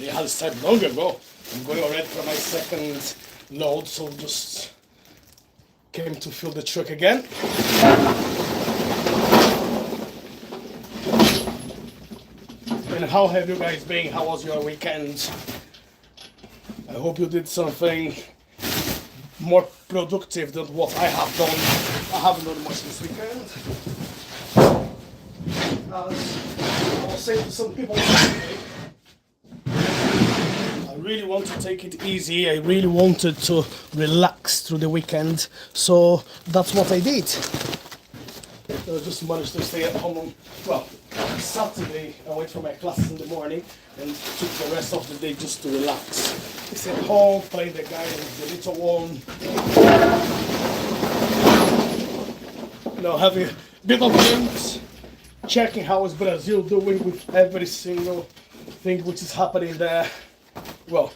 They had started long ago. I'm going already for my second load, so just came to fill the truck again. And how have you guys been? How was your weekend? I hope you did something more productive than what I have done. I haven't done much this weekend. As I was saying to some people yesterday, I really want to take it easy. I really wanted to relax through the weekend, so that's what I did. I just managed to stay at home. Well, Saturday I went for my classes in the morning and took the rest of the day just to relax. I stayed at home, played the guy with the little one. Having a bit of games, checking how is Brazil doing with every single thing which is happening there. Well,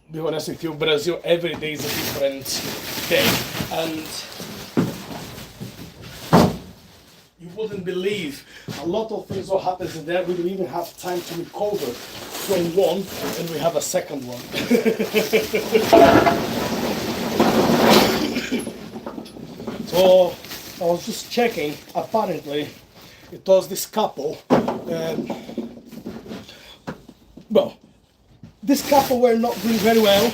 be honest with you, Brazil every day is a different day, and you wouldn't believe a lot of things what happens in there. We don't even have time to recover from one, and we have a second one. So I was just checking. Apparently, it was this couple. Well, this couple were not doing very well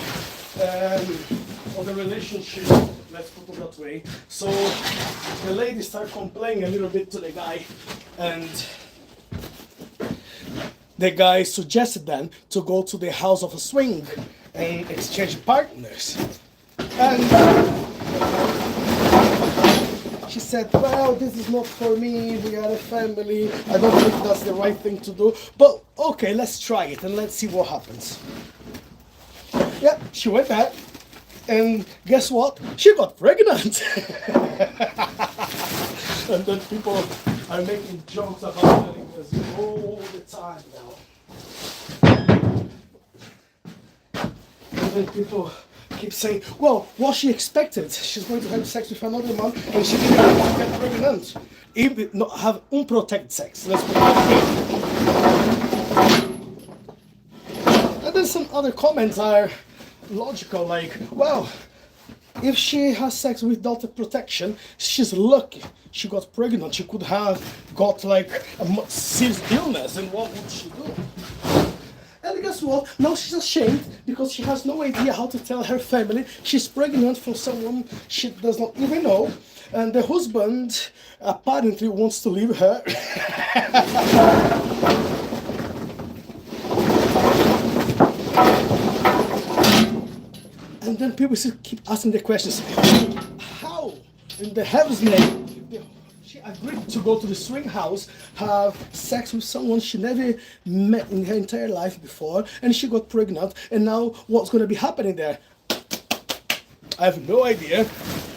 on the relationship, let's put it that way. So the lady started complaining a little bit to the guy, and the guy suggested them to go to the house of a swing and exchange partners. And she said, well, this is not for me, we are a family, I don't think that's the right thing to do, but okay, let's try it and let's see what happens. Yeah, she went there, and guess what? She got pregnant. And then people are making jokes about it all the time now. And then people keep saying, well, what she expected, she's going to have sex with another man and she didn't have to get pregnant. Even not have unprotected sex, let's put it that way. And then some other comments are logical, like, well, if she has sex without the protection, she's lucky. She got pregnant, she could have got like a serious illness, and what would she do? And guess what? Now she's ashamed because she has no idea how to tell her family she's pregnant from someone she does not even know. And the husband apparently wants to leave her. And then people keep asking the questions. How in the heaven's name she agreed to go to the swing house, have sex with someone she never met in her entire life before, and she got pregnant, and now what's going to be happening there? I have no idea.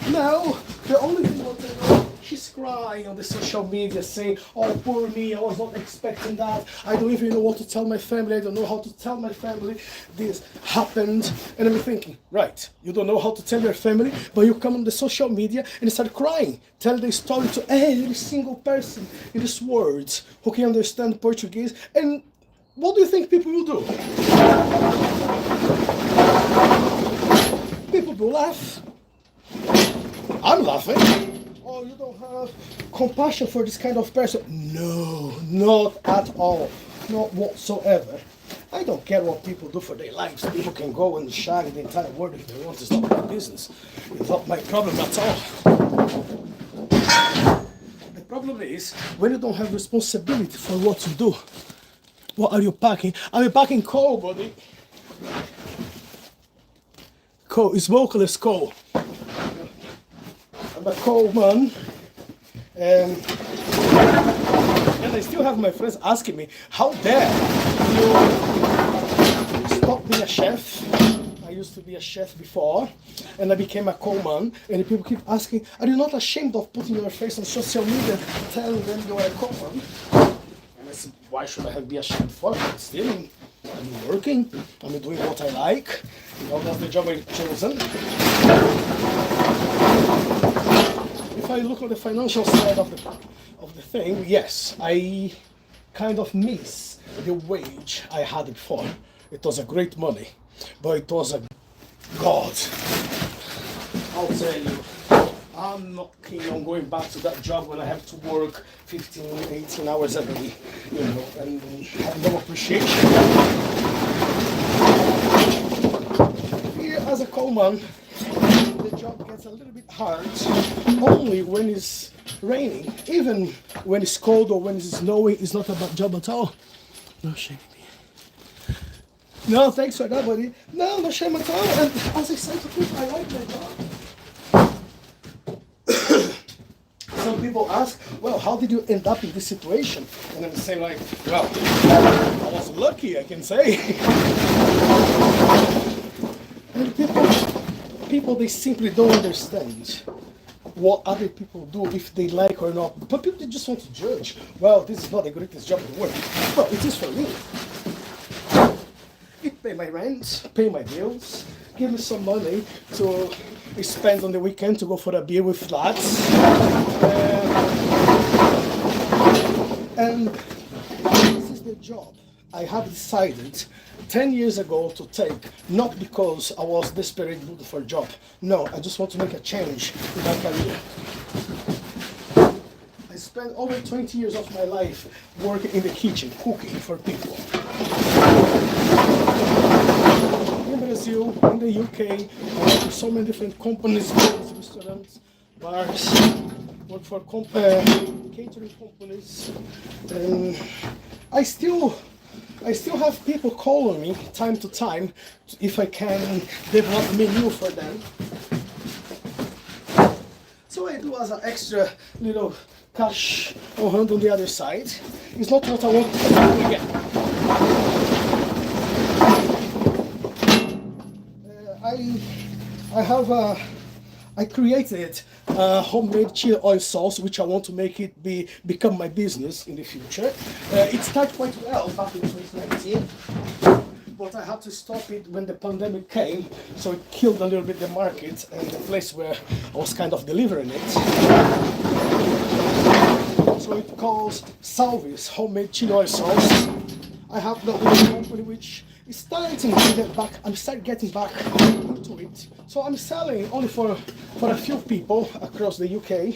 Now, the only thing what I know, she's crying on the social media saying, oh, poor me, I was not expecting that. I don't even know what to tell my family. I don't know how to tell my family this happened. And I'm thinking, right, you don't know how to tell your family, but you come on the social media and start crying. Tell the story to every single person in this world who can understand Portuguese. And what do you think people will do? People will laugh. I'm laughing. Oh, you don't have compassion for this kind of person. No, not at all. Not whatsoever. I don't care what people do for their lives. People can go and shag the entire world if they want. It's not my business. It's not my problem at all. The problem is when you don't have responsibility for what you do. What are you packing? I'm packing coal, buddy. Coal. It's vocalist coal. I'm a coal man. And I still have my friends asking me, how dare you stop being a chef? I used to be a chef before, and I became a coal man, and people keep asking, are you not ashamed of putting your face on social media, telling them you are a coal man? And I said, why should I be ashamed for it? Still, I'm working, I'm doing what I like, you know, that's the job I've chosen. If I look at the financial side of the thing, yes, I kind of miss the wage I had before. It was a great money, but it was a God. I'll tell you, I'm not keen on going back to that job when I have to work 15, 18 hours a day, and have no appreciation. Here as a coalman, the job gets a little bit hard only when it's raining. Even when it's cold or when it's snowing, it's not a bad job at all. No shame. No, thanks for that, buddy. No shame at all. And as I said to people, I like my job. Some people ask, well, how did you end up in this situation? And I'm saying like, well, I was lucky, I can say. And people, they simply don't understand what other people do, if they like or not. But people, they just want to judge. Well, this is not the greatest job in the world. Well, it is for me. It pay my rent, pay my bills, give me some money to spend on the weekend to go for a beer with lads. And this is the job I have decided 10 years ago to take, not because I was desperate looking for a job. No, I just want to make a change in my career. I spent over 20 years of my life working in the kitchen, cooking for people. In Brazil, in the UK, I work for so many different companies, restaurants, bars, work for catering companies. I still have people calling me time to time if I can develop a menu for them. So I do as an extra little cash on hand on the other side. It's not what I want to do again. I created a homemade chili oil sauce, which I want to make it become my business in the future. It started quite well back in 2019, but I had to stop it when the pandemic came, so it killed a little bit the market and the place where I was kind of delivering it. So it calls Salvis Homemade Chili Oil Sauce. I have got a little company which is starting to get back. I'm starting getting back into it. So I'm selling only for a few people across the UK.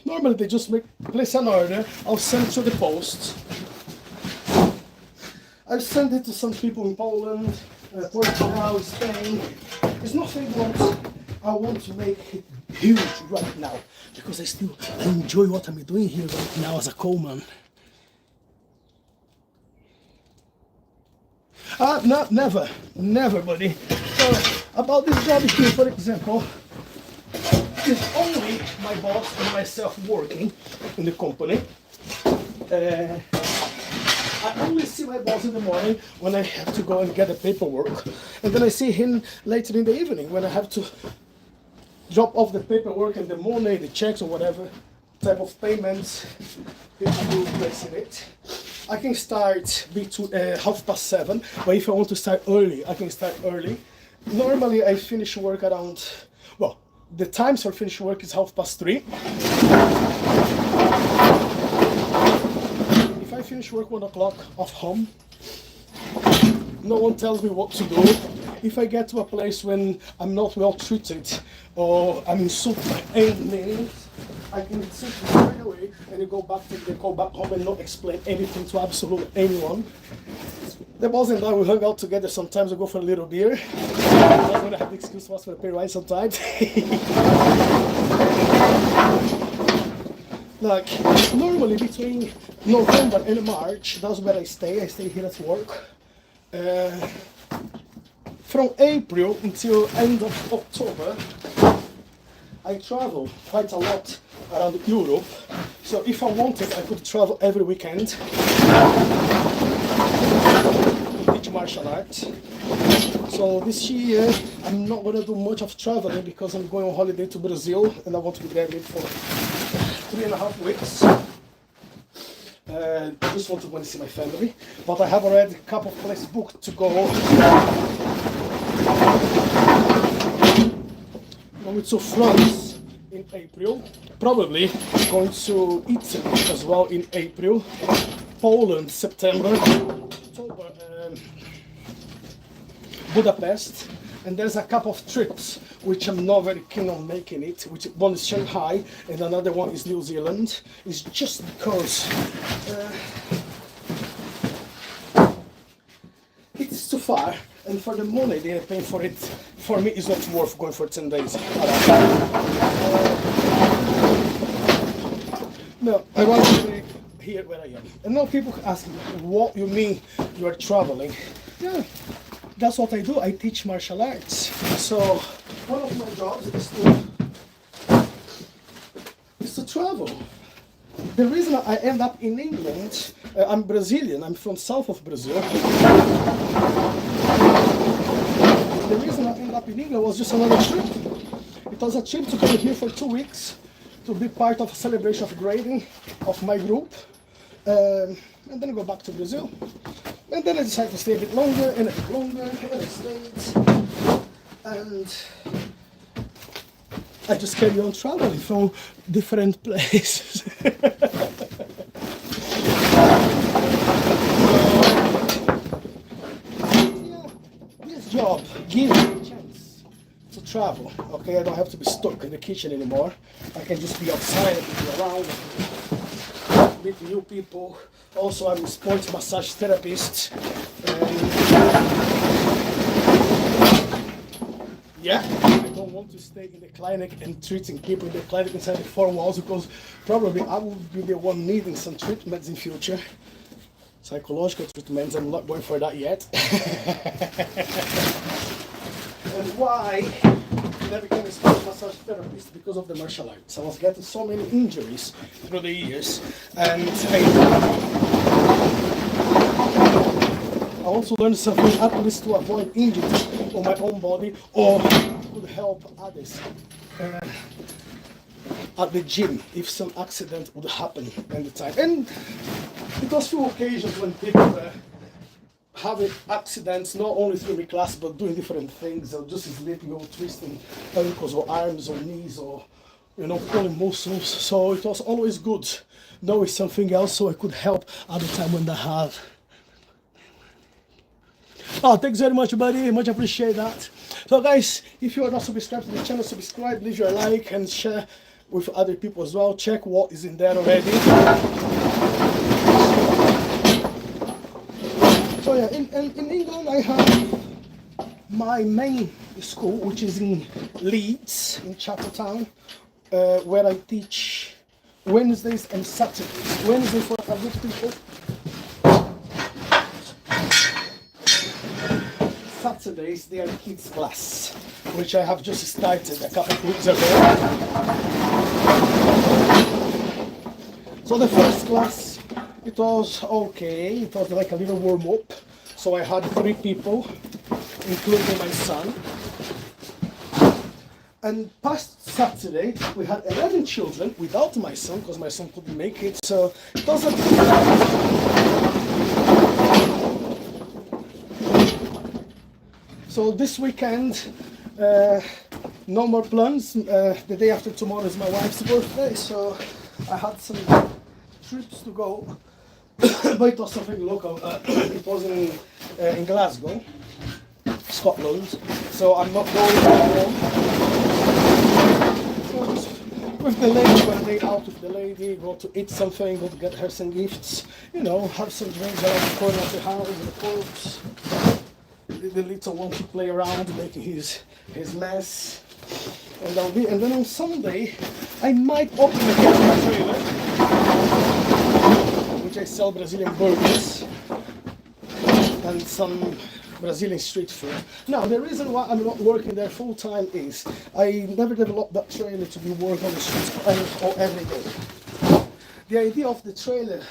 Normally they just place an order. I'll send it to the post. I've sent it to some people in Poland, Portugal, Spain. It's nothing what I want to make it huge right now, because I still enjoy what I'm doing here right now as a coalman. No, never, buddy. So, about this job here, for example, it's only my boss and myself working in the company. I only see my boss in the morning when I have to go and get the paperwork, and then I see him later in the evening when I have to drop off the paperwork and the money, the checks or whatever type of payments people will place in it. I can start between 7:30, but if I want to start early, I can start early. Normally I finish work around, well, the times for finish work is 3:30. If I finish work 1 o'clock off home, no one tells me what to do. If I get to a place when I'm not well treated or I'm insulted by any means, I can simply right away and go back home and not explain anything to absolutely anyone. The boss and I, we hung out together sometimes. I go for a little beer. I'm gonna have the excuse to ask for a pay rise sometimes. Like, normally between November and March, that's where I stay. I stay here at work. From April until end of October, I travel quite a lot around Europe. So if I wanted, I could travel every weekend. Teach martial arts. So this year, I'm not going to do much of traveling because I'm going on holiday to Brazil and I want to be there for 3.5 weeks. I just want to go and see my family, but I have already a couple of places booked to go. Going to France in April, probably going to Italy as well in April, Poland September, October Budapest, and there's a couple of trips which I'm not very keen on making it, which one is Shanghai and another one is New Zealand. It's just because it's too far, and for the money they're paying for it, for me it's not worth going for 10 days. No, I want to stay here where I am. And now people ask me, what you mean you are traveling? Yeah, that's what I do. I teach martial arts. So one of my jobs is to travel. The reason I end up in England, I'm Brazilian, I'm from south of Brazil. The reason I end up in England was just another trip. It was a trip to come here for 2 weeks to be part of a celebration of grading of my group, and then go back to Brazil. And then I decided to stay a bit longer, and a bit longer, and I stayed. And I just carry on traveling from different places. This job gives me a chance to travel. Okay, I don't have to be stuck in the kitchen anymore. I can just be outside, I can be around, meet new people. Also, I'm a sports massage therapist. Yeah, I don't want to stay in the clinic and treating people in the clinic inside the four walls, because probably I will be the one needing some treatments in future. Psychological treatments, I'm not going for that yet. And why I never became a sports massage therapist? Because of the martial arts. I was getting so many injuries through the years, and I also learned something, at least to avoid injuries on my own body, or could help others at the gym if some accident would happen at the time. And it was few occasions when people having accidents, not only through the class, but doing different things, or just sleeping, or twisting ankles, or arms, or knees, or pulling muscles. So it was always good knowing something else, so I could help at the time when they have. Oh, thanks very much, buddy. Much appreciate that. So, guys, if you are not subscribed to the channel, subscribe, leave your like, and share with other people as well. Check what is in there already. So yeah, in England I have my main school, which is in Leeds, in Chapeltown, where I teach Wednesdays and Saturdays. Wednesday for adult people, Saturdays they are kids class, which I have just started a couple of weeks ago. So the first class, it was okay, it was like a little warm-up. So I had 3 people, including my son. And past Saturday, we had 11 children without my son, because my son couldn't make it. So it was a So this weekend, no more plans. The day after tomorrow is my wife's birthday, so I had some trips to go, but it was something local. It was in Glasgow, Scotland, so I'm not going home. So just with the lady, when they out with the lady, go to eat something, go to get her some gifts, have some drinks around the corner of the house, in the pubs. The little one to play around, making his mess, and then on Sunday I might open the cafe trailer, which I sell Brazilian burgers and some Brazilian street food. Now, the reason why I'm not working there full time is I never developed that trailer to be working on the streets every day. The idea of the trailer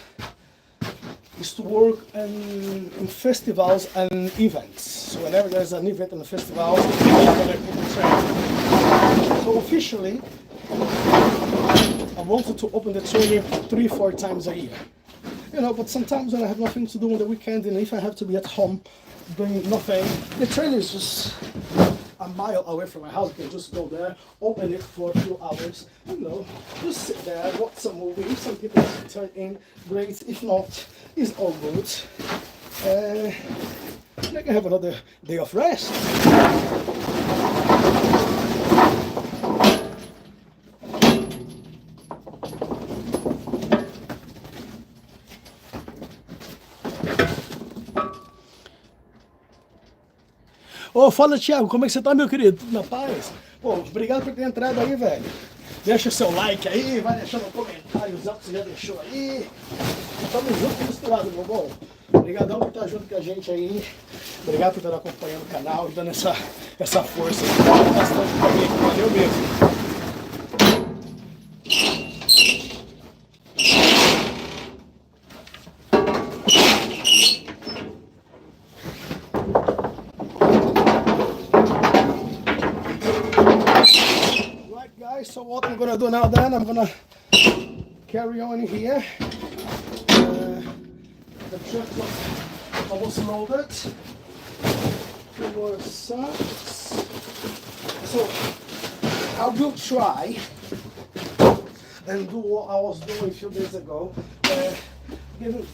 is to work in festivals and events. So whenever there's an event and a festival, I'm going to put the trailer. So officially, I wanted to open the trailer 3-4 times a year. But sometimes when I have nothing to do on the weekend, and if I have to be at home doing nothing, the trailer is just a mile away from my house. I can just go there, open it for a few hours, just sit there, watch some movie. If some people turn in, great. If not, it's all good. I can have another day of rest. Ô, fala, Thiago, como é que você tá, meu querido? Tudo na paz? Pô, obrigado por ter entrado aí, velho. Deixa o seu like aí, vai deixando um comentário, que você já deixou aí. Tamo junto e misturado, meu bom. Obrigadão por estar junto com a gente aí. Obrigado por estar acompanhando o canal, dando essa força. Bastante pra mim. Valeu mesmo. Right, guys, so what I'm gonna do now then, I'm gonna carry on here. The truck was almost loaded. Few more sacks. So I will try and do what I was doing a few days ago. Give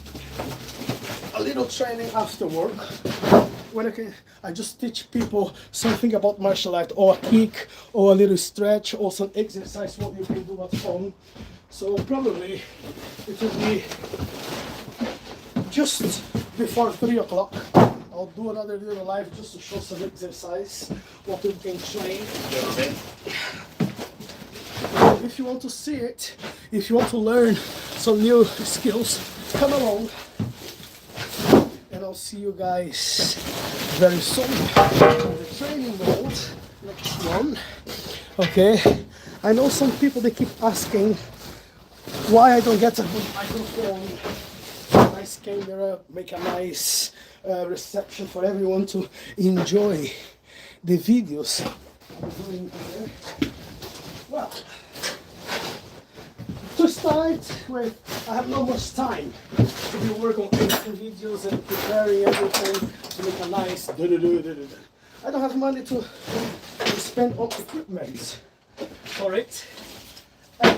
a little training after work. When I just teach people something about martial art, or a kick, or a little stretch, or some exercise what you can do at home. So probably it will be just before 3 o'clock. I'll do another little live just to show some exercise, what you can train. If you want to see it, if you want to learn some new skills, come along. And I'll see you guys very soon on the training mode. Next one. Okay. I know some people, they keep asking why I don't get a good microphone, nice camera, make a nice reception for everyone to enjoy the videos I'm doing here. Well, to start with, I have not much time to be working on editing videos and preparing everything to make a nice I don't have money to spend on equipment for it, and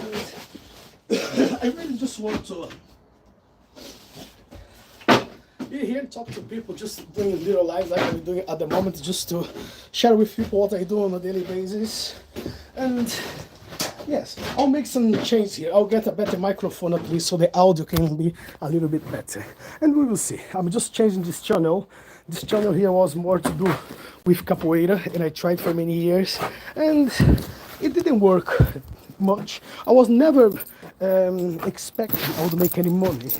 I really just want to be here and talk to people, just doing little lives like I'm doing at the moment, just to share with people what I do on a daily basis. And yes, I'll make some change here. I'll get a better microphone at least so the audio can be a little bit better. And we will see. I'm just changing this channel. This channel here was more to do with capoeira, and I tried for many years and it didn't work much. I was never expecting I would make any money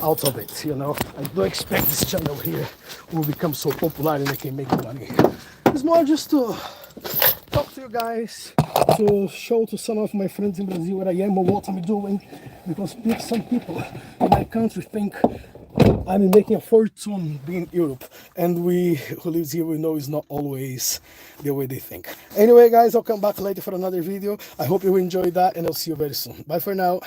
out of it, you know. I don't expect this channel here will become so popular and I can make money. It's more just to talk to you guys, to show to some of my friends in Brazil where I am or what I'm doing, because some people in my country think I'm making a fortune being in Europe, and we who lives here, we know it's not always the way they think. Anyway guys, I'll come back later for another video. I hope you enjoyed that, and I'll see you very soon. Bye for now.